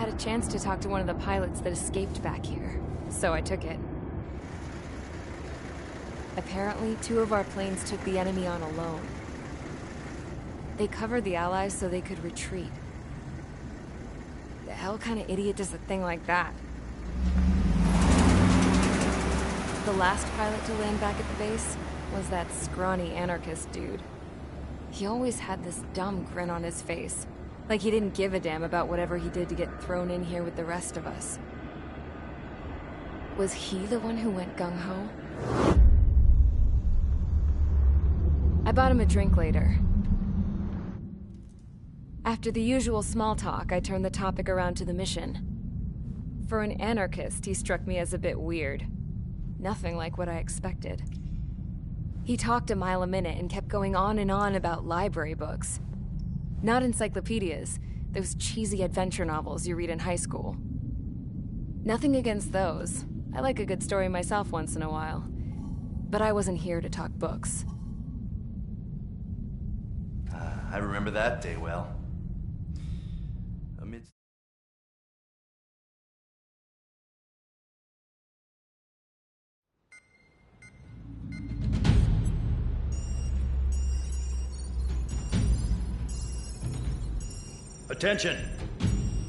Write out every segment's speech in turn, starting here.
had a chance to talk to one of the pilots that escaped back here, so I took it. Apparently, 2 of our planes took the enemy on alone. They covered the Allies so they could retreat. The hell kind of idiot does a thing like that? The last pilot to land back at the base was that scrawny anarchist dude. He always had this dumb grin on his face, like he didn't give a damn about whatever he did to get thrown in here with the rest of us. Was he the one who went gung-ho? I bought him a drink later. After the usual small talk, I turned the topic around to the mission. For an anarchist, he struck me as a bit weird. Nothing like what I expected. He talked a mile a minute and kept going on and on about library books. Not encyclopedias, those cheesy adventure novels you read in high school. Nothing against those. I like a good story myself once in a while. But I wasn't here to talk books. I remember that day well. Amidst Attention!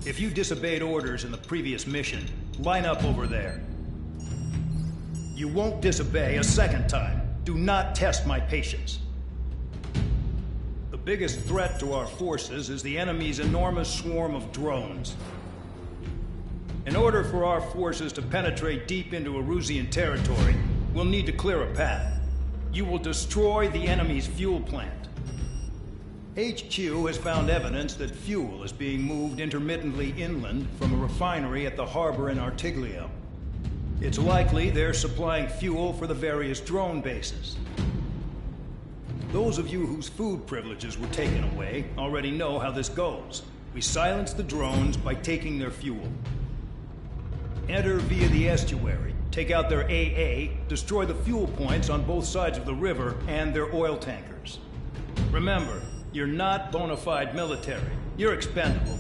If you disobeyed orders in the previous mission, line up over there. You won't disobey a second time. Do not test my patience. The biggest threat to our forces is the enemy's enormous swarm of drones. In order for our forces to penetrate deep into Erusian territory, we'll need to clear a path. You will destroy the enemy's fuel plant. HQ has found evidence that fuel is being moved intermittently inland from a refinery at the harbor in Artiglio. It's likely they're supplying fuel for the various drone bases. Those of you whose food privileges were taken away already know how this goes. We silence the drones by taking their fuel. Enter via the estuary, take out their AA, destroy the fuel points on both sides of the river and their oil tankers. Remember, you're not bona fide military. You're expendable.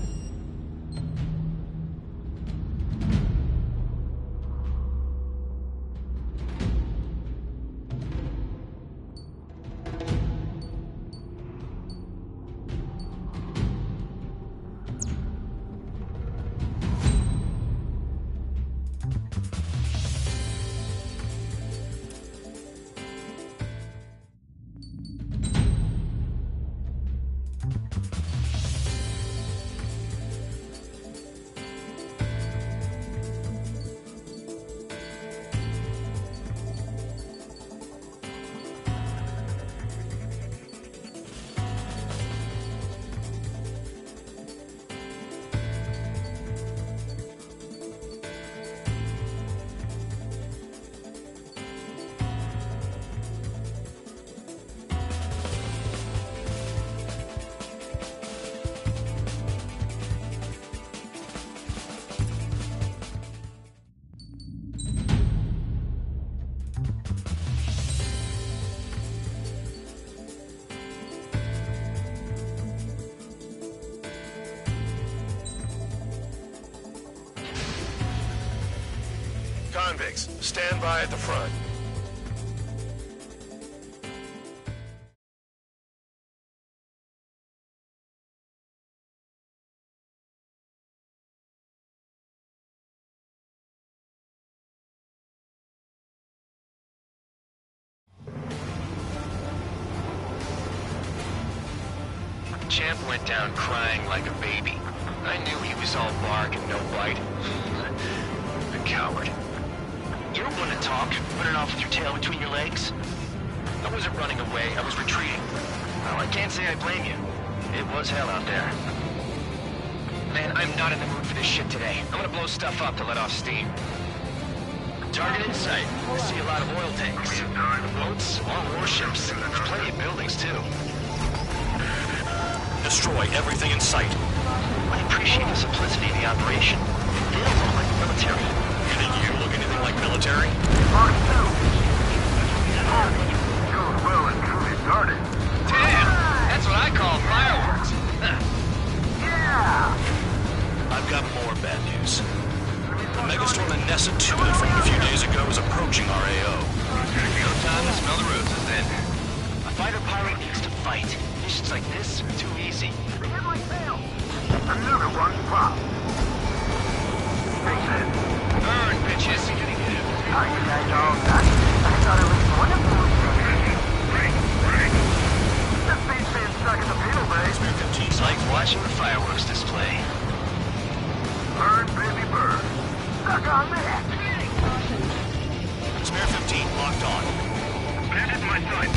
Convicts, stand by at the front. Champ went down crying like a baby. I knew he was all bark and no bite. A coward. You don't want to talk, running off with your tail between your legs? I wasn't running away, I was retreating. Well, I can't say I blame you. It was hell out there. Man, I'm not in the mood for this shit today. I'm gonna blow stuff up to let off steam. Target in sight. I see a lot of oil tanks. Boats, all warships. There's plenty of buildings, too. Destroy everything in sight. I appreciate the simplicity of the operation. It feels all like military. You think you look anything like military? Well and truly started. Damn! That's what I call fireworks. Yeah! I've got more bad Another one popped. Hey, man. Burn, bitches. Are you guys all nuts? I thought at least one of them was dead. This beat's being stuck in the penal bay. It's like watching the fireworks display. Burn, baby, burn. Stuck on that. Spare 15 locked on. Planted my sight.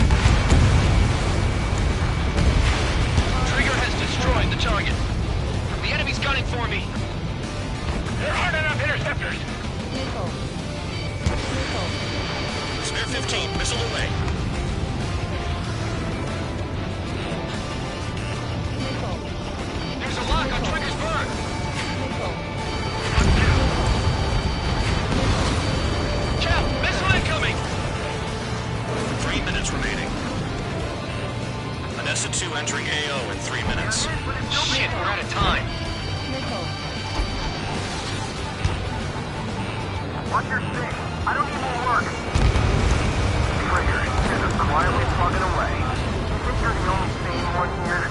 Trigger has destroyed the target. The enemy's gunning for me. There aren't enough interceptors. Spare 15 missile away. There's a lock on Trigger's burn. 3 minutes remaining. Vanessa 2 entering AO in 3 minutes. Shit, we're out of time. What's your thing? I don't need more work. Trigger, you're just quietly plugging away. You think you're the only sane one here?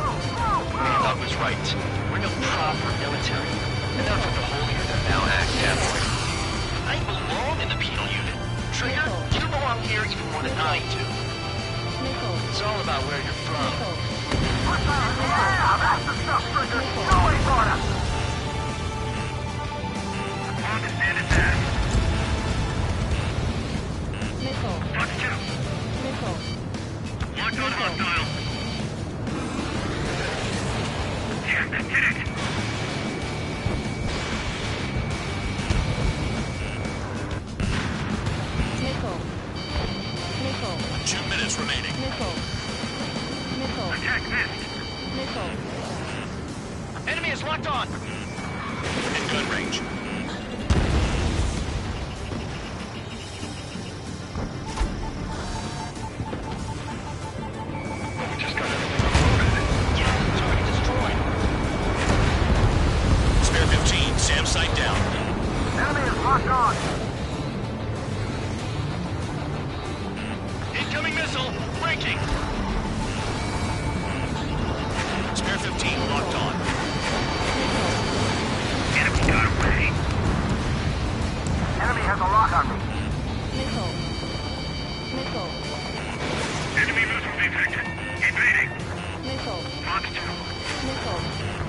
Thought was right. We're no proper military. Enough of the holier than thou act effort. I belong in the penal unit. Trigger, you belong here even more than I do. It's all about where you're from. Yeah, that's the stuff, Trigger. Nobody brought us. Understand it, Dad. Watch two. Locked on hostile. Yeah, that did it. Two minutes remaining. Attack missed. Enemy is locked on. In gun range. Target destroyed. Spare 15, SAM sight down. Enemy is locked on. Incoming missile. Breaking. Spare 15 locked on. Enemy got away. Enemy has a lock on me. Enemy missile detected. Evading. Fox 2.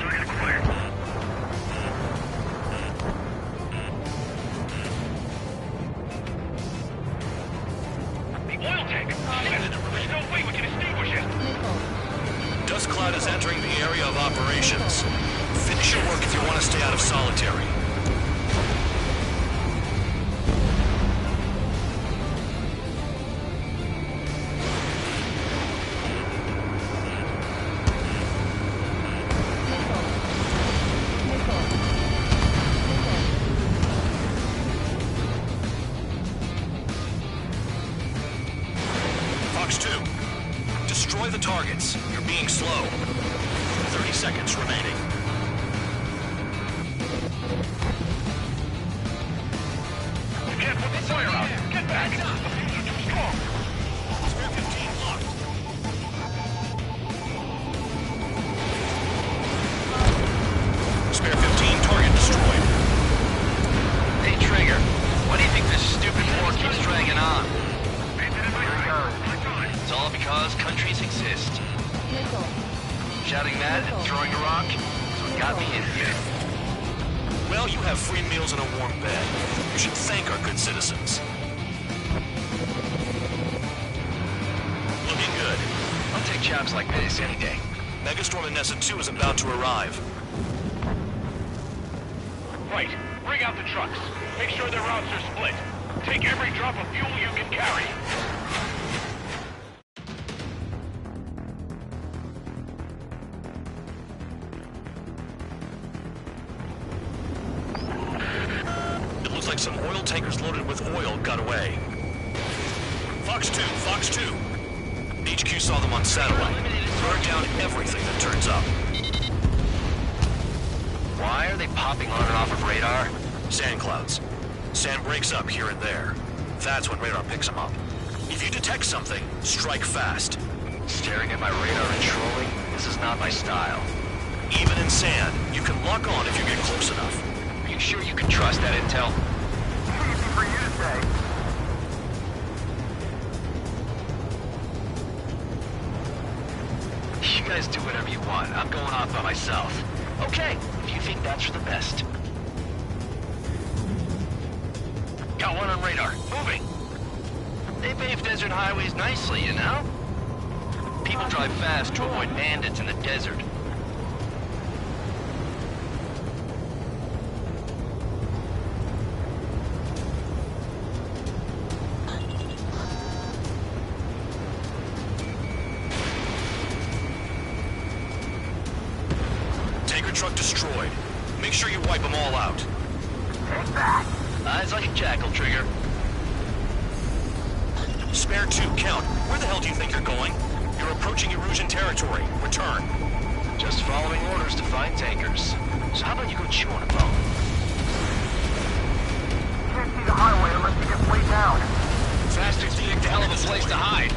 Target acquired. The oil tank. There's no way we can extinguish it. Dust cloud is entering the area of operations. Finish your work if you want to stay out of solitary. Fox 2, destroy the targets. You're being slow. 30 seconds remaining. You can't put the fire out. Get back. The fuses are too strong. Spare 15 locked. Spare 15, target destroyed. Hey, Trigger. Why do you think this stupid war keeps dragging on? It's all because countries exist. Shouting that and throwing a rock is what got me in here. Well, you have free meals and a warm bed. You should thank our good citizens. Looking good. I'll take jobs like this any day. Megastorm Vanessa 2 is about to arrive. Right. Bring out the trucks. Make sure their routes are split. Take every drop of fuel you can carry. It looks like some oil tankers loaded with oil got away. Fox 2, Fox 2. HQ saw them on satellite. Burn down everything that turns up. Why are they popping on and off of radar? Sand clouds. Sand breaks up here and there. That's when radar picks them up. If you detect something, strike fast. Staring at my radar and trolling? This is not my style. Even in sand, you can Lock on if you get close enough. Are you sure you can trust that intel? Easy for you to say. You guys do whatever you want. I'm going off by myself. Okay, if you think that's for the best. Got one on radar. Moving. They pave desert highways nicely, you know? People drive fast to avoid bandits in the desert. Tanker truck destroyed. Make sure you wipe them all out. Take that. Eyes like a jackal, Trigger. Spare 2, count. Where the hell do you think you're going? You're approaching Erusian territory. Return. Just following orders to find tankers. So how about you go chew on a bone? Can't see the highway unless you get way down. Bastards picked a hell of a place to hide.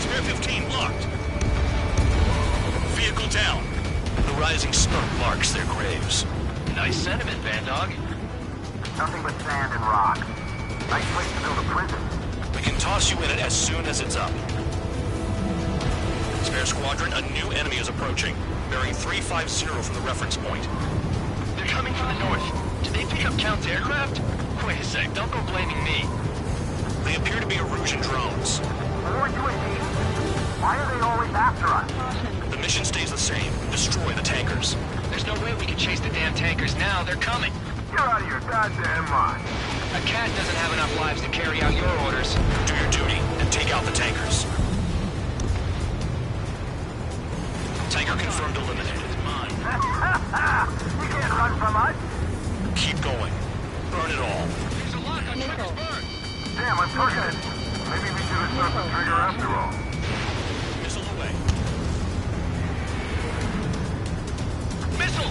Spare 15 locked. Vehicle down. The rising smoke marks their graves. Nice sentiment, Bandog. Nothing but sand and rock. Nice place to build a prison. We can toss you in it as soon as it's up. Spare squadron, a new enemy is approaching. Bearing 350 from the reference point. They're coming from the north. Did they pick up Count's aircraft? Wait a sec, don't go blaming me. They appear to be Erusian drones. More UAVs? Why are they always after us? The mission stays the same. Destroy the tankers. There's no way we can chase the damn tankers now. They're coming. You're out of your goddamn mind. A cat doesn't have enough lives to carry out your orders. Do your duty and take out the tankers. Tanker confirmed eliminated. You can't run from us. Keep going. Burn it all. There's a lock on Trigger's bird. Damn, I'm targeted. Maybe we should have shot the trigger after all. Missile away. Missile!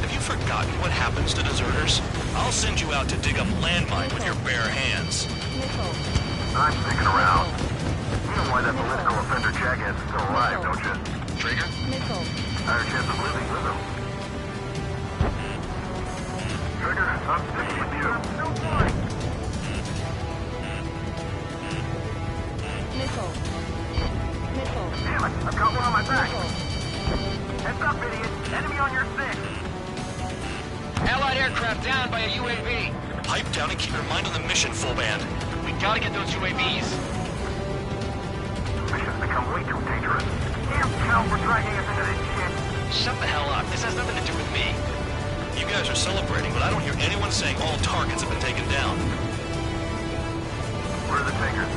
Have you forgotten what happens to deserters? I'll send you out to dig up landmine with your bare hands. I'm sticking around. You know why that political offender jackass is still alive, don't you? Trigger? Higher chance of living with him. Trigger, I'm sticking with you. No point. Damn it, I've got one on my back. Heads up, idiot. Enemy on your 6. Allied aircraft down by a UAV. Pipe down and keep your mind on the mission, full band. We gotta get those UAVs. Mission's become way too dangerous. Damn Cal for dragging us into this shit. Shut the hell up. This has nothing to do with me. You guys are celebrating, but I don't hear anyone saying all targets have been taken down. Where are the tankers?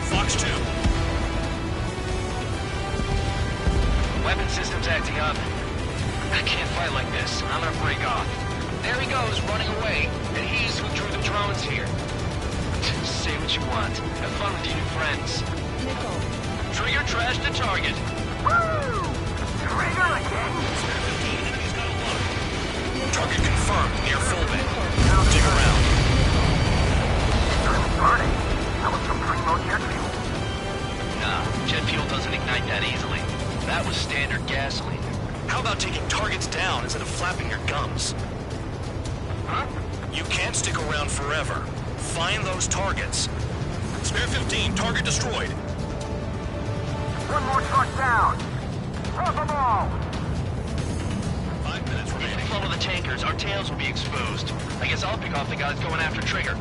Fox 2. Weapon system's acting up. I can't fight like this. I'm gonna break off. There he goes, running away. And he's who drew the drones here. Say what you want. Have fun with your new friends. Trigger trashed the target. Woo! Trigger again? Enemy's got a look. Target confirmed near full band. Dig around. I'm burning. That was some primo jet fuel. Nah, jet fuel doesn't ignite that easily. That was standard gasoline. How about taking targets down instead of flapping your gums? Huh? You can't stick around forever. Find those targets. Spare 15, target destroyed. One more truck down. Drop them all. 5 minutes If we remaining. follow the tankers, our tails will be exposed. I guess I'll pick off the guys going after Trigger.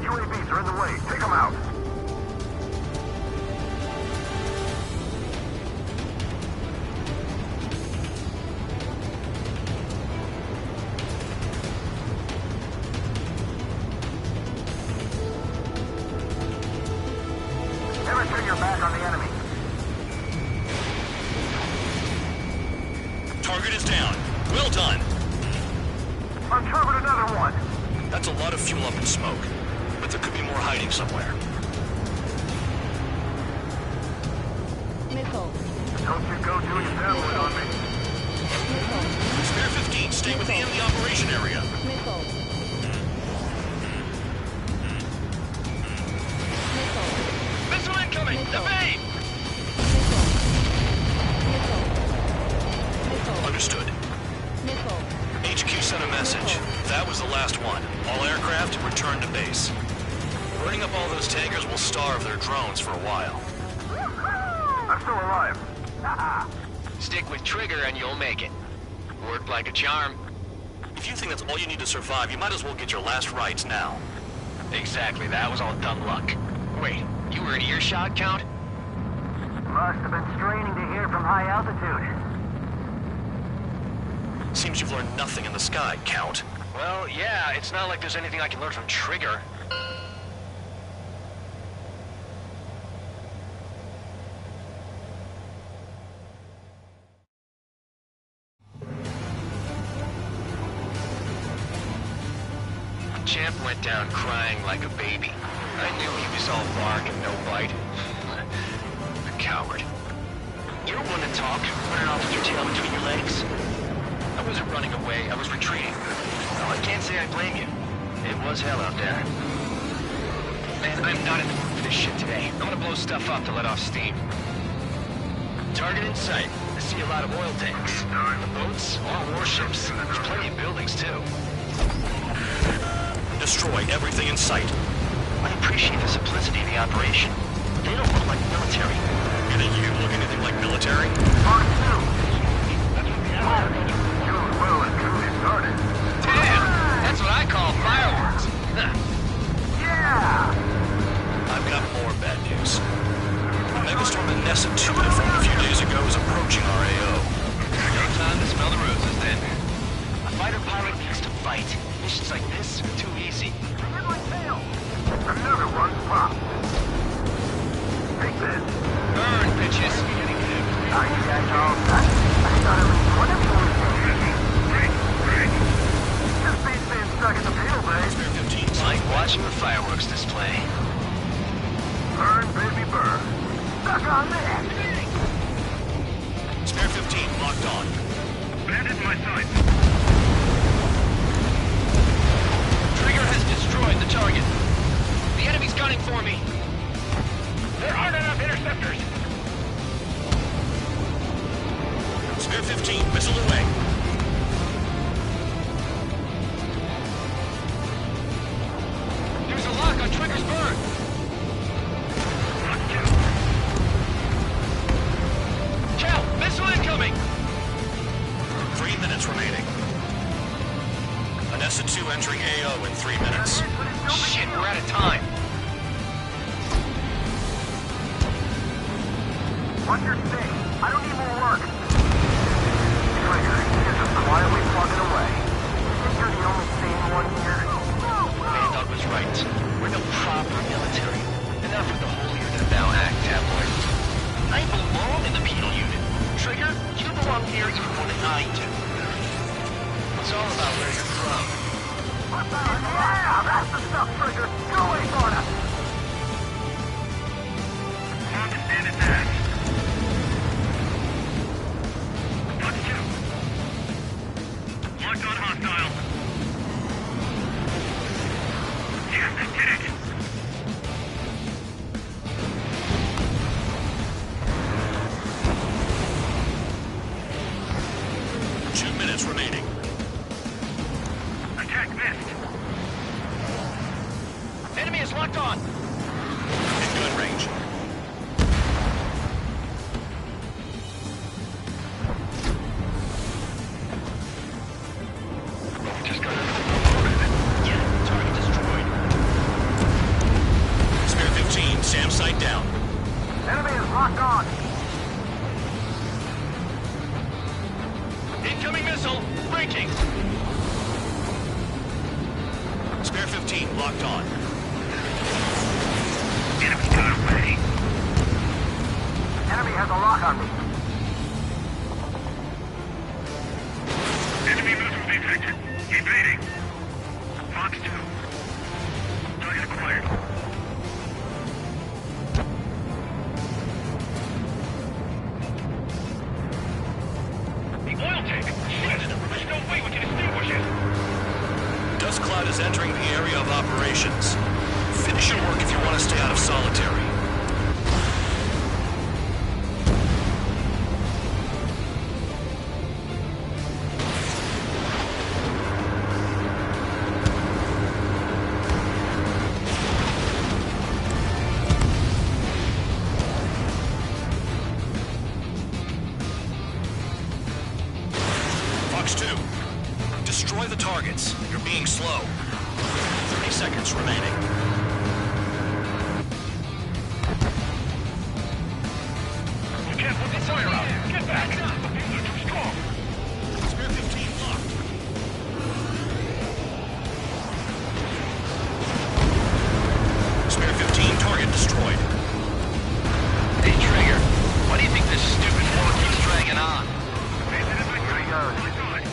UAVs are in the way. Take them out. Target is down. Well done. Uncovered another one. That's a lot of fuel up in smoke, but there could be more hiding somewhere. Missile. Don't you go doing downward on me. Spare 15, stay within the operation area. Missile. Missile incoming! Evade! Understood. HQ sent a message. That was the last one. All aircraft, return to base. Burning up all those tankers will starve their drones for a while. I'm still alive. Stick with Trigger and you'll make it. Worked like a charm. If you think that's all you need to survive, you might as well get your last rites now. Exactly, that was all dumb luck. Wait, you were in earshot, Count? Must have been straining to hear from high altitude. Seems you've learned nothing in the sky, Count. Well, yeah, it's not like there's anything I can learn from Trigger. Champ went down crying like a baby. I knew he was all bark and no bite. A coward. You don't want to talk, running off with your tail between your legs. I wasn't running away, I was retreating. Well, I can't say I blame you. It was hell out there. Man, I'm not in the mood for this shit today. I'm gonna blow stuff up to let off steam. Target in sight. I see a lot of oil tanks. Boats, all warships. There's plenty of buildings, too. Destroy everything in sight. I appreciate the simplicity of the operation. They don't look like military. And you look anything like military? Mark 2. Doing well and truly started. Damn! That's what I call fireworks. Yeah! I've got more bad news. The megastorm in Nessa 2 that formed a few days ago is approaching our AO. No time to smell the roses, then. A fighter pilot needs to fight. Missions like this are too easy. Get my tail! Another one popped. Take this. Burn, bitches. Are you guys all done? I thought at least one of you was just been staying stuck in the field, babe. Spare 15 Like sight. watching the fireworks display. Burn, baby, burn. Stuck on that. Spare 15 locked on. Bandit my sight. Trigger has destroyed the target. The enemy's gunning for me. There aren't enough interceptors. Spare 15, missile away. There's a lock on Trigger's burn. Cal, missile incoming. 3 minutes remaining. Nessa 2 entering AO in 3 minutes. Shit, we're out of time. Watch your stay. I don't need more work. Trigger, you're just quietly plugging away. Think you're the only sane one here? Bandog was right. We're no proper military. Enough with the holier-than-thou act, tabloid. I belong in the penal unit. Trigger, you belong here even more than I do. It's all about where you're from. What the hell? Yeah, that's the stuff, Trigger. Go away, Florida. Understand attack. Locked on hostile. Yes, I did it. Remaining. Attack missed. Enemy is locked on. In gun range. Just got yeah, target destroyed. Spare 15, SAM sight down. Enemy is locked on. Incoming missile, breaking. Spare 15, locked on. Enemy got away. Enemy has a lock on me. Evading. Fox 2. Target acquired. The oil tank! Shit! There's no way we can extinguish it! Dust cloud is entering the area of operations. Finish your work if you want to stay out of solitary. Fox 2, destroy the targets. You're being slow. 30 seconds remaining. You can't put the fire out! Get back! You're too strong! Spear 15 locked. Spear 15 target destroyed. Hey, Trigger, why do you think this stupid war keeps dragging on?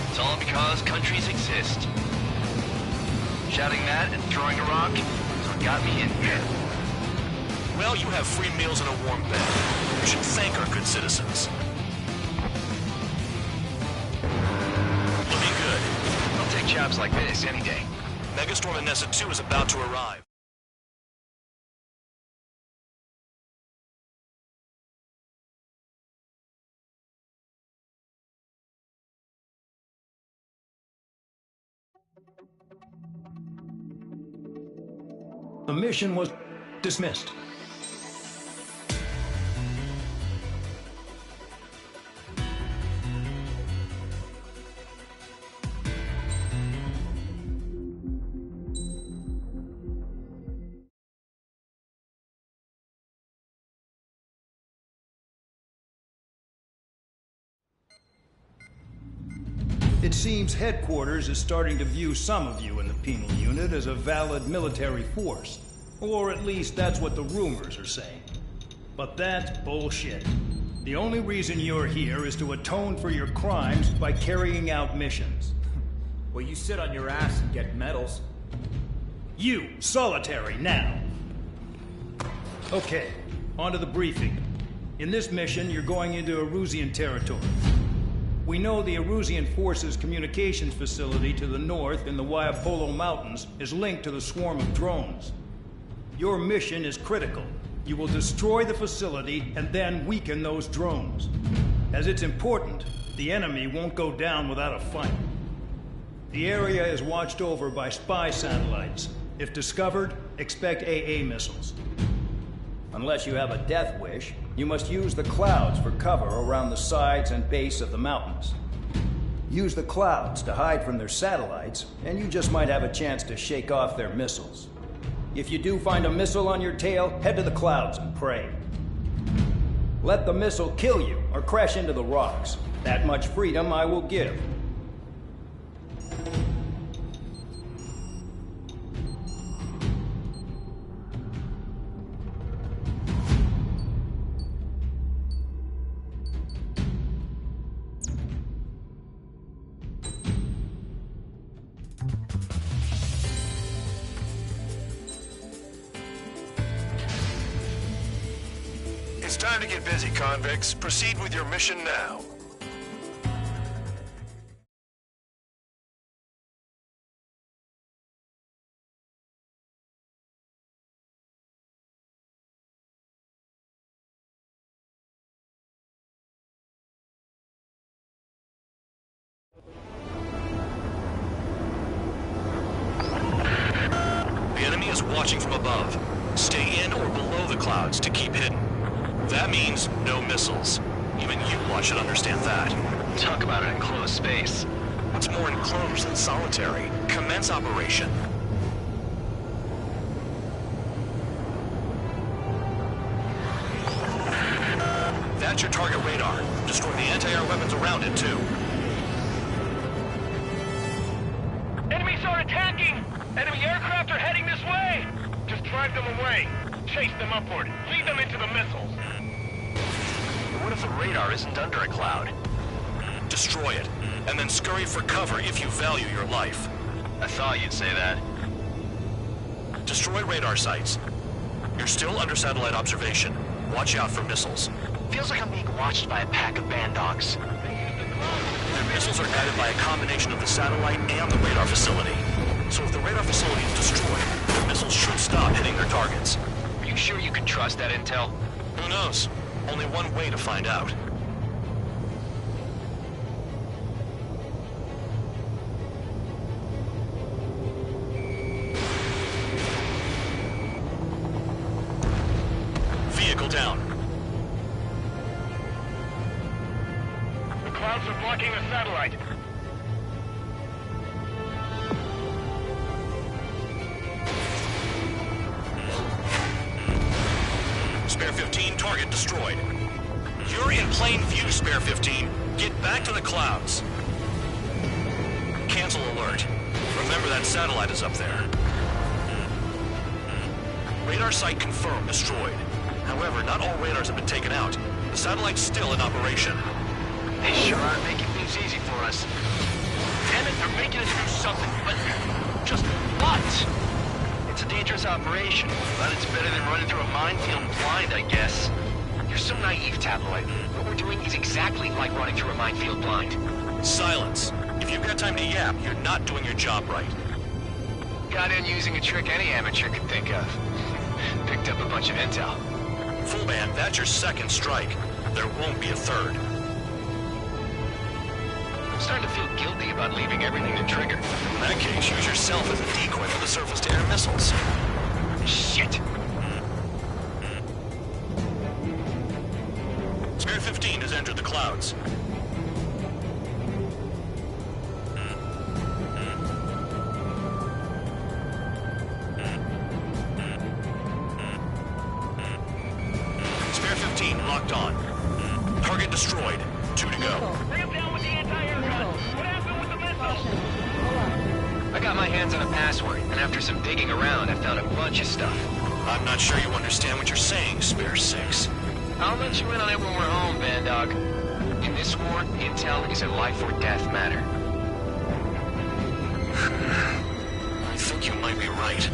It's all because countries exist. Shouting that and throwing a rock is what got me in here. Well, you have free meals and a warm bed. You should thank our good citizens. Looking good. I'll take jobs like this any day. Megastorm Anessa 2 is about to arrive. The mission was dismissed. It seems headquarters is starting to view some of you in the penal unit as a valid military force. Or at least that's what the rumors are saying. But that's bullshit. The only reason you're here is to atone for your crimes by carrying out missions. Well, you sit on your ass and get medals. You, solitary, now. Okay, on to the briefing. In this mission, you're going into Erusian territory. We know the Erusian Forces communications facility to the north in the Waiapolo Mountains is linked to the swarm of drones. Your mission is critical. You will destroy the facility and then weaken those drones. As it's important, the enemy won't go down without a fight. The area is watched over by spy satellites. If discovered, expect AA missiles. Unless you have a death wish, you must use the clouds for cover around the sides and base of the mountains. Use the clouds to hide from their satellites, and you just might have a chance to shake off their missiles. If you do find a missile on your tail, head to the clouds and pray. Let the missile kill you or crash into the rocks. That much freedom I will give. It's time to get busy, convicts. Proceed with your mission now. The enemy is watching from above. Stay in or below the clouds to keep hidden. That means no missiles. Even you lot should understand that. Talk about an enclosed space. What's more enclosed than solitary? Commence operation. That's your target radar. Destroy the anti-air weapons around it, too. Enemies are attacking! Enemy aircraft are heading this way! Just drive them away. Chase them upward. Lead them into the missiles. What if the radar isn't under a cloud? Destroy it, and then scurry for cover if you value your life. I thought you'd say that. Destroy radar sites. You're still under satellite observation. Watch out for missiles. Feels like I'm being watched by a pack of band dogs. Their missiles are guided by a combination of the satellite and the radar facility. So if the radar facility is destroyed, the missiles should stop hitting their targets. Are you sure you can trust that intel? Who knows? Only one way to find out. Vehicle down. The clouds are blocking the satellite. Spare 15, target destroyed. You're in plain view, Spare 15. Get back to the clouds. Cancel alert. Remember that satellite is up there. Radar site confirmed destroyed. However, not all radars have been taken out. The satellite's still in operation. They sure are making things easy for us. Damn it, they're making us do something, but just what? It's a dangerous operation, but it's better than running through a minefield blind, I guess. You're so naive, Tabloid. What we're doing is exactly like running through a minefield blind. Silence. If you've got time to yap, you're not doing your job right. Got in using a trick any amateur could think of. Picked up a bunch of intel. Full band, that's your second strike. There won't be a third. I'm starting to feel guilty about leaving everything to Trigger. In that case, use yourself as a decoy for the surface-to-air missiles. Shit! Spare 15 has entered the clouds. Spare 15 locked on. Target destroyed. 2 to go. Bring him down with the anti-air gun! What happened with the missile? I got my hands on a password, and after some digging around, I found a bunch of stuff. I'm not sure you understand what you're saying, Spare 6. I'll let you in on it when we're home, Band Dog. In this war, intel is a life-or-death matter. I think you might be right.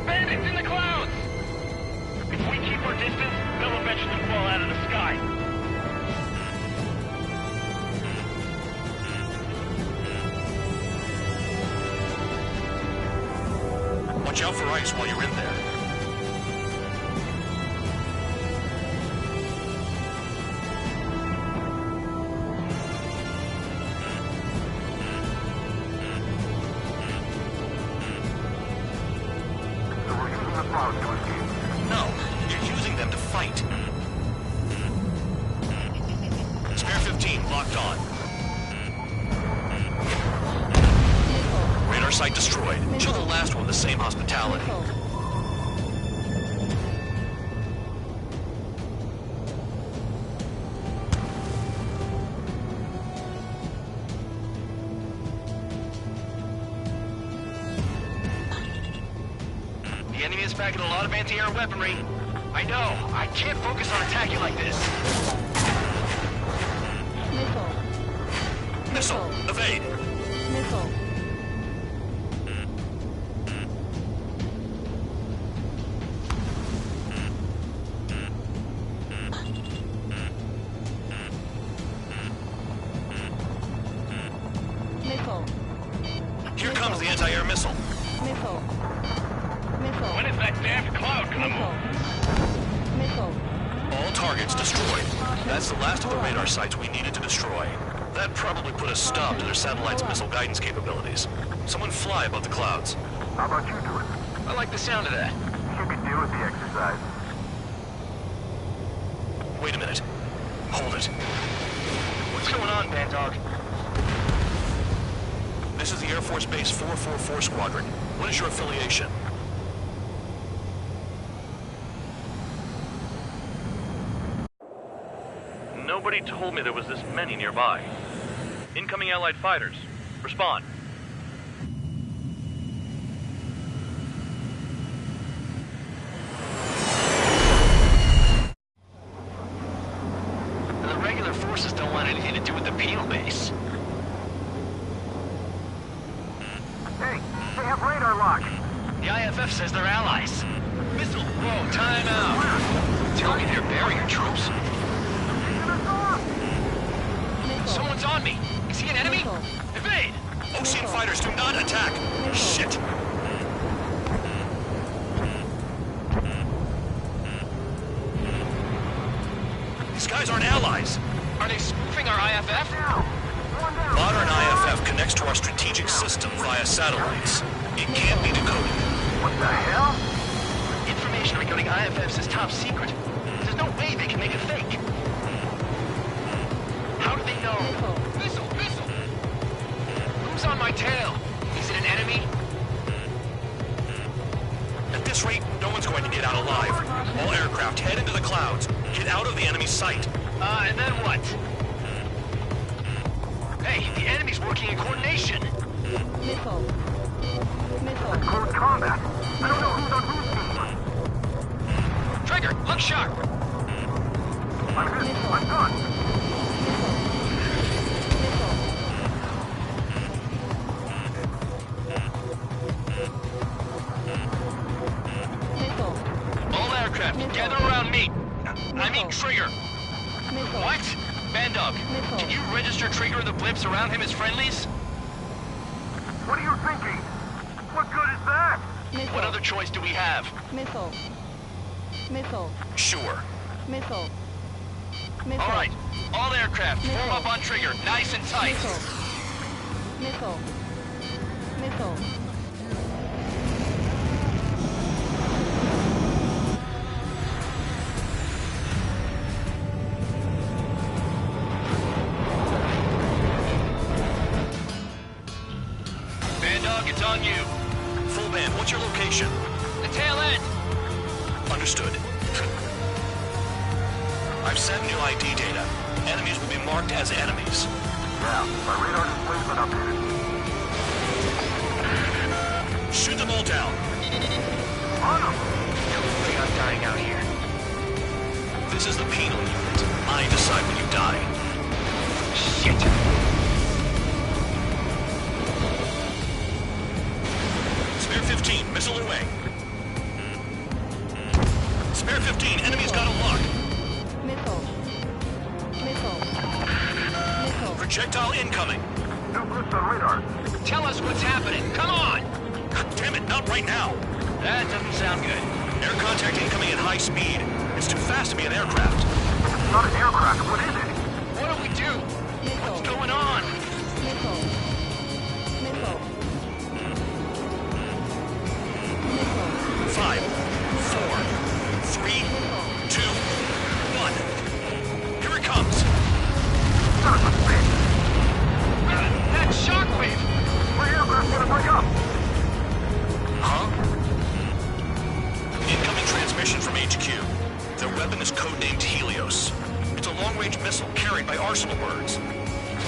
Bandits in the clouds! If we keep our distance, they'll eventually fall out of the sky. Watch out for ice while you're in there. So we're using the clouds to escape. No, you're using them to fight. Spare 15 locked on. Radar site destroyed. Show the last one the same hospitality. The enemy is packing a lot of anti-air weaponry. I know. I can't focus on attacking like this. Missile, evade. Missile. Missile. Here comes the anti-air missile. Missile. Missile. When is that damn cloud gonna move? Missile. All targets destroyed. That's the last of the radar sites we needed to destroy. That probably put a stop to their satellite's missile guidance capabilities. Someone fly above the clouds. How about you do it? I like the sound of that. You could do with the exercise. Wait a minute. Hold it. What's going on, Band Dog? This is the Air Force Base 444 Squadron. What is your affiliation? Nobody told me there was this many nearby. Incoming Allied fighters. Respond. IFF says they're allies. Missile! Whoa, time out. Target their barrier troops. Someone's on me. Is he an enemy? Evade! Ocean fighters do not attack! Shit! These guys aren't allies! Are they spoofing our IFF? Modern IFF connects to our strategic system via satellites. It can't be decoded. What the hell? Information regarding IFFs is top secret. There's no way they can make it fake. How do they know? Missile! Missile! Who's on my tail? Is it an enemy? At this rate, no one's going to get out alive. All aircraft head into the clouds. Get out of the enemy's sight. And then what? Hey, the enemy's working in coordination. Missile. Close combat. I don't know who's on whose team. Trigger, look sharp. I'm hit. I'm done. All aircraft, gather around me. I mean Trigger. What? Bandog, can you register Trigger and the blips around him as friendlies? What are you thinking? What good is that? What other choice do we have? Missile. Missile. Sure. Missile. All right, all aircraft, form up on Trigger, nice and tight. Missile. Missile. Bandog, it's on you. Full band, what's your location? The tail end. Understood. I've sent new ID data. Enemies will be marked as enemies. Yeah, my radar display's been updated. Shoot them all down. On them! No way I'm dying out here. This is the penal unit. I decide when you die. Shit. Spare 15, missile away. Spare 15, enemy's got a lock. Missile. Missile. Missile. Projectile incoming. New blips on radar. Tell us what's happening. Come on. God damn it, not right now. That doesn't sound good. Air contact incoming at high speed. It's too fast to be an aircraft. It's not an aircraft. What is it? What do we do? What's going on? Missile. Missile. Missile. 5, 4, 3, 2, 1. Here it comes. Son of a bitch! That shockwave! My aircraft's gonna break up! Huh? Incoming transmission from HQ. Their weapon is codenamed Helios. It's a long-range missile carried by Arsenal birds.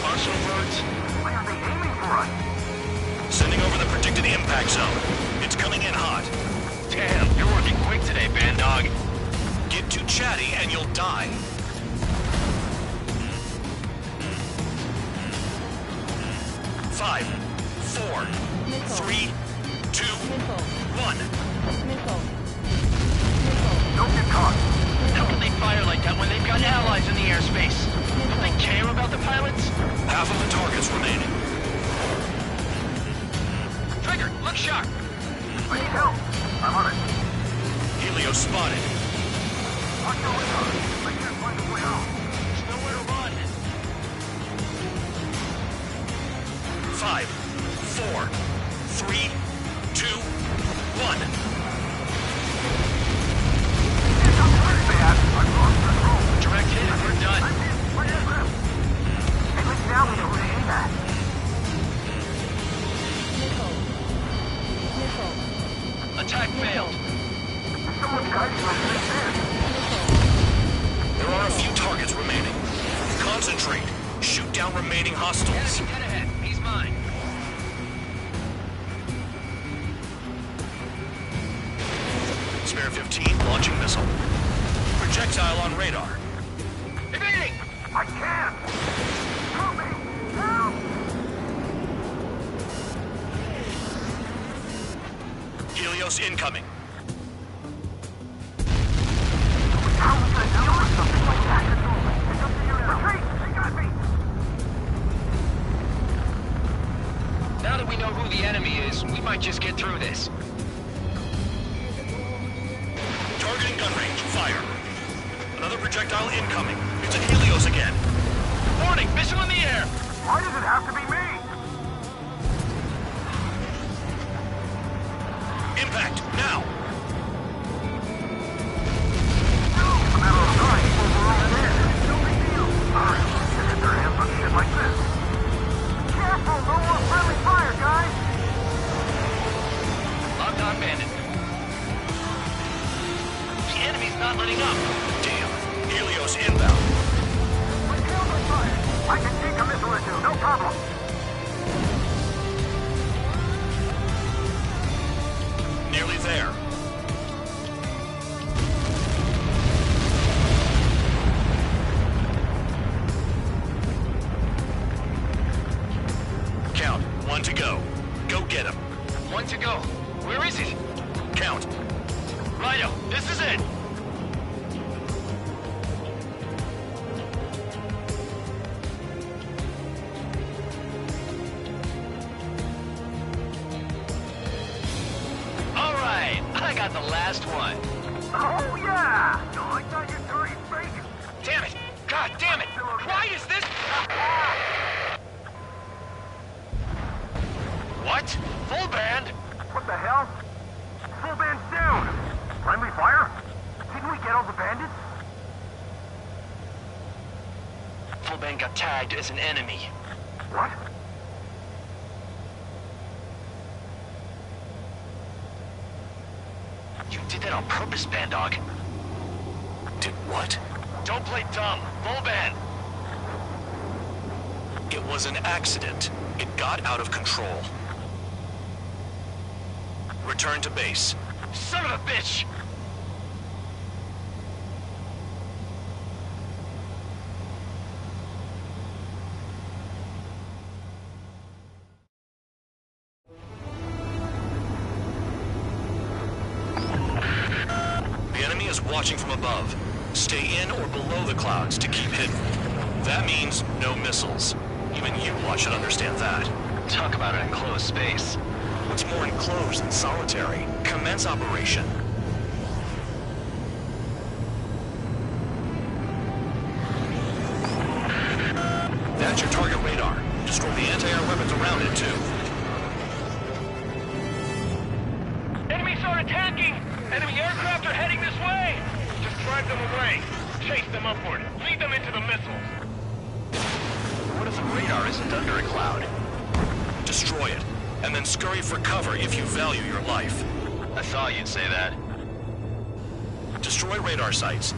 Arsenal birds? Why are they aiming for us? Sending over the predicted impact zone. It's coming in hot. Damn, you're working quick today, Bandog. Get too chatty and you'll die. Five, 4, 3, 2, 1. Missile. Don't get caught. How can they fire like that when they've got allies in the airspace? Don't they care about the pilots? Half of the targets remaining. Trigger, look sharp. I need help. I'm on it. Helios spotted. Watch your radar. I can't find a way out. There's nowhere to run. 5, 4, 3, 2, 1. It's not very bad. I've lost control. Direct hit, we're done. I'm in. My aircraft. At least now we know who to aim at. Missile. Missile. Attack failed. Someone's guiding us right there. There are a few targets remaining. Concentrate. Shoot down remaining hostiles. Enemy dead ahead. He's mine. Spare 15, launching missile. Projectile on radar. Evading! I can't. Help me. Help. Helios Helios incoming. How was I doing something like that? It's up to you now. Retreat! They got me! Now that we know who the enemy is, we might just get through this. Targeting gun range. Fire. Another projectile incoming. It's a Helios again. Warning! Missile in the air! Why does it have to be me? Impact! Now! It's a matter of time before we're all dead. No big deal. Alright, just get their hands on shit like this. Careful, no more friendly fire, guys! Locked on bandit. The enemy's not letting up. Damn. Helios inbound. My tails on fire! I can take a missile or two, no problem. Nearly there. Count. 1 to go. Go get him. 1 to go. Where is it? Count. Righto, this is it. All right, I got the last one. Oh, yeah! You like that, you dirty bacon? Damn it! God damn it! Why is this? What? Full band? What the hell? Full band's down! Friendly fire? Didn't we get all the bandits? Full band got tagged as an enemy. What? You did that on purpose, Band Dog. Did what? Don't play dumb. Full band. It was an accident. It got out of control. Return to base. Son of a bitch! The enemy is watching from above. Stay in or below the clouds to keep hidden. That means no missiles. Even you lot should understand that. Talk about an enclosed space. What's more enclosed than solitary? Commence operation. That's your target radar. Destroy the anti-air weapons around it, too. Enemies are attacking! Enemy aircraft are heading this way! Just drive them away. Chase them upward. Lead them into the missiles. What if the radar isn't under a cloud? Destroy it, and then scurry for cover if you value your life. I thought you'd say that. Destroy radar sites.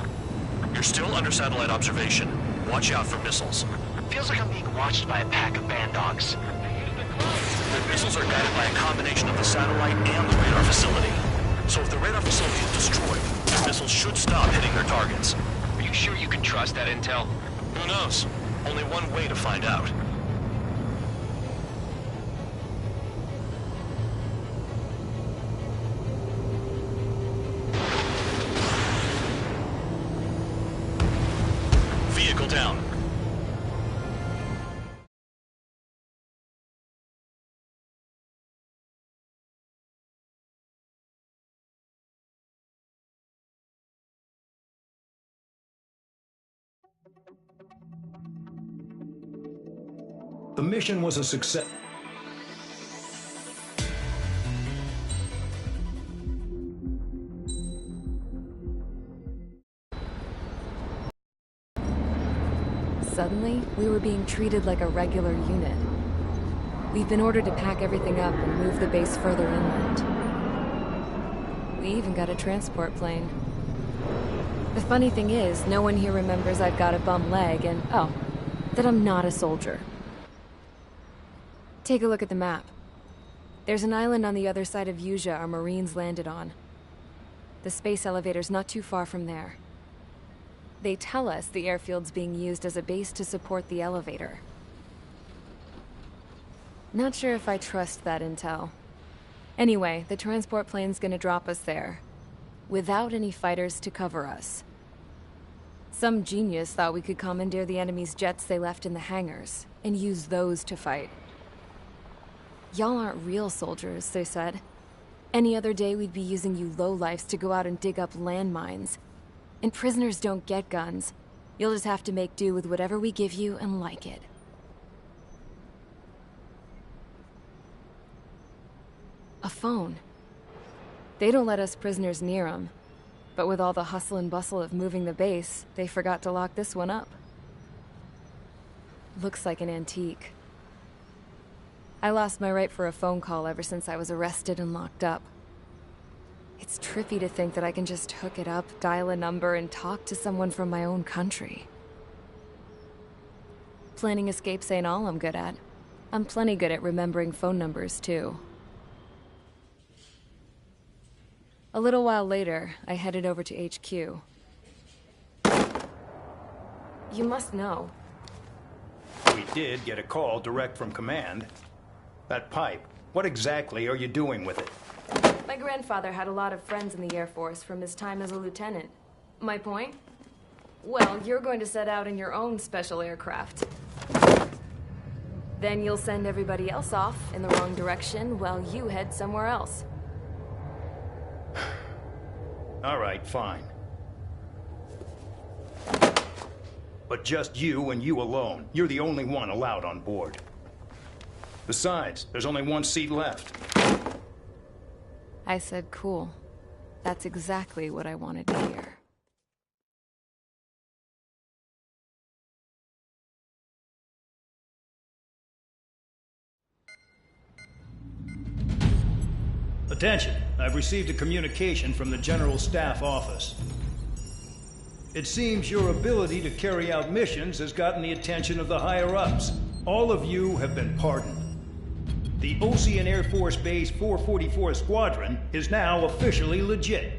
You're still under satellite observation. Watch out for missiles. Feels like I'm being watched by a pack of band dogs. The missiles are guided by a combination of the satellite and the radar facility. So if the radar facility is destroyed, the missiles should stop hitting their targets. Are you sure you can trust that intel? Who knows? Only one way to find out. Vehicle down. The mission was a success. Suddenly, we were being treated like a regular unit. We've been ordered to pack everything up and move the base further inland. We even got a transport plane. The funny thing is, no one here remembers I've got a bum leg and, oh, that I'm not a soldier. Take a look at the map. There's an island on the other side of Yuja our Marines landed on. The space elevator's not too far from there. They tell us the airfield's being used as a base to support the elevator. Not sure if I trust that intel. Anyway, the transport plane's gonna drop us there, without any fighters to cover us. Some genius thought we could commandeer the enemy's jets they left in the hangars, and use those to fight. Y'all aren't real soldiers, they said. Any other day we'd be using you lowlifes to go out and dig up landmines. And prisoners don't get guns. You'll just have to make do with whatever we give you and like it. A phone. They don't let us prisoners near them. But with all the hustle and bustle of moving the base, they forgot to lock this one up. Looks like an antique. I lost my right for a phone call ever since I was arrested and locked up. It's trippy to think that I can just hook it up, dial a number, and talk to someone from my own country. Planning escapes ain't all I'm good at. I'm plenty good at remembering phone numbers, too. A little while later, I headed over to HQ. You must know. We did get a call direct from command. That pipe, what exactly are you doing with it? My grandfather had a lot of friends in the Air Force from his time as a lieutenant. My point? Well, you're going to set out in your own special aircraft. Then you'll send everybody else off in the wrong direction while you head somewhere else. All right, fine. But just you and you alone. You're the only one allowed on board. Besides, there's only one seat left. I said cool. That's exactly what I wanted to hear. Attention, I've received a communication from the General Staff Office. It seems your ability to carry out missions has gotten the attention of the higher-ups. All of you have been pardoned. The Ocean Air Force Base 444 Squadron is now officially legit.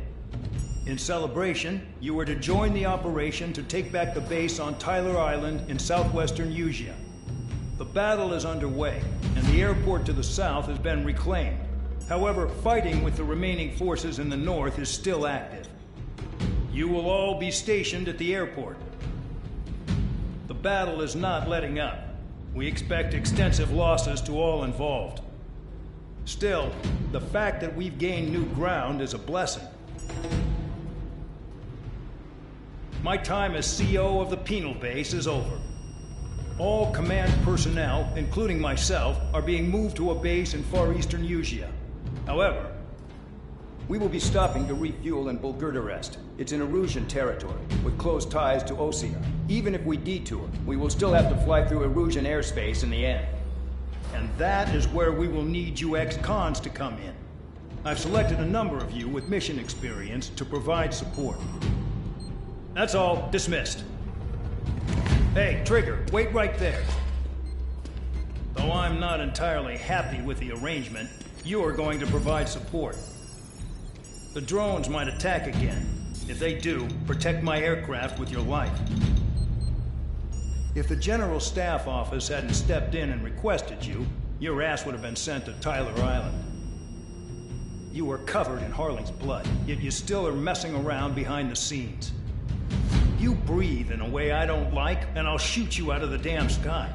In celebration, you are to join the operation to take back the base on Tyler Island in southwestern Usea. The battle is underway, and the airport to the south has been reclaimed. However, fighting with the remaining forces in the north is still active. You will all be stationed at the airport. The battle is not letting up. We expect extensive losses to all involved. Still, the fact that we've gained new ground is a blessing. My time as CO of the penal base is over. All command personnel, including myself, are being moved to a base in far eastern Usea. However, we will be stopping to refuel in Bulgurdarest. It's in Erusian territory, with close ties to Osea. Even if we detour, we will still have to fly through Erusian airspace in the end. And that is where we will need you ex-cons to come in. I've selected a number of you with mission experience to provide support. That's all. Dismissed. Hey, Trigger, wait right there. Though I'm not entirely happy with the arrangement, you are going to provide support. The drones might attack again. If they do, protect my aircraft with your life. If the General Staff Office hadn't stepped in and requested you, your ass would have been sent to Tyler Island. You were covered in Harling's blood, yet you still are messing around behind the scenes. You breathe in a way I don't like, and I'll shoot you out of the damn sky.